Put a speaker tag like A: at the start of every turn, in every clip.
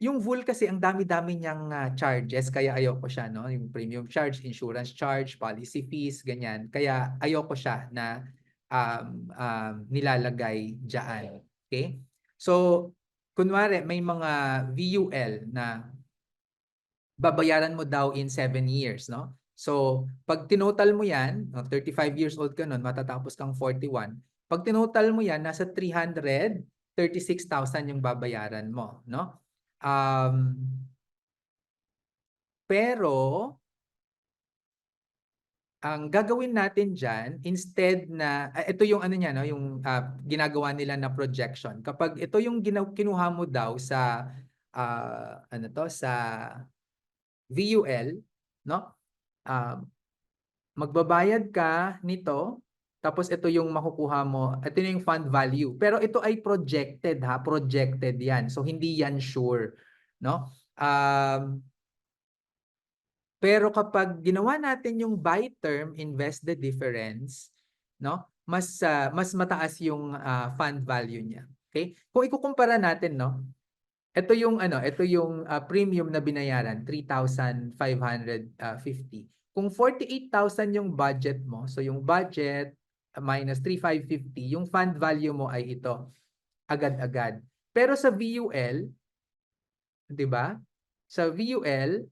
A: yung VUL kasi ang dami-dami niyang charges kaya ayoko siya, no? Yung premium charge, insurance charge, policy fees, ganyan. Kaya ayoko siya na nilalagay diyan. Okay? So, kunwari may mga VUL na babayaran mo daw in 7 years, no? So, pag tinotal mo yan, 35 years old ka nun, matatapos kang 41. Pag tinotal mo yan, nasa 336,000 yung babayaran mo, no? Um, pero, ang gagawin natin dyan, instead na, ito yung ano niya, no? Yung ginagawa nila na projection. Kapag ito yung kinuha mo daw sa, ano to, sa VUL, no? Um, magbabayad ka nito, tapos ito yung makukuha mo, ito yung fund value. Pero ito ay projected ha, projected yan. So hindi yan sure, no? Pero kapag ginawa natin yung buy term, invest the difference, no? Mas mataas yung fund value niya. Okay? Kung ikukumpara natin, no? Ito yung premium na binayaran, 3,550. Kung 48,000 yung budget mo, so yung budget minus 3,550, yung fund value mo ay ito, agad-agad. Pero sa VUL, 'di ba? Sa VUL,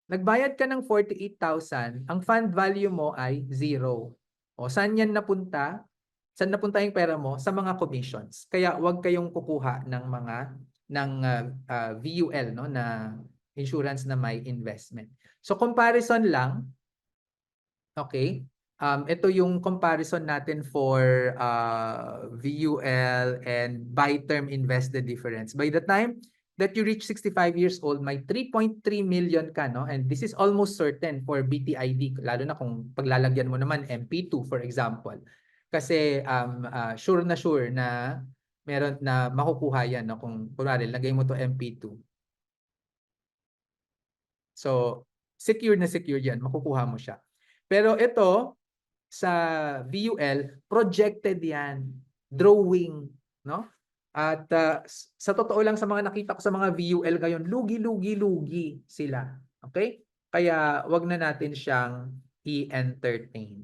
A: nagbayad ka ng 48,000, ang fund value mo ay 0. O saan yan napunta? Saan napunta yung pera mo? Sa mga commissions. Kaya huwag kayong kukuha ng mga VUL, no, na insurance na may investment. So comparison lang, okay? Ito yung comparison natin for VUL and buy term invest the difference. By the time that you reach 65 years old, may 3.3 million ka, no? And this is almost certain for BTID, lalo na kung paglalagyan mo naman MP2 for example. Kasi sure na meron na makukuha yan, no? Kung kunwari lagay mo to MP2. So secure na secure yan, makukuha mo siya. Pero ito sa VUL, projected yan, drawing, no? At sa totoo lang sa mga nakita ko sa mga VUL ngayon, lugi sila. Okay? Kaya wag na natin siyang i-entertain.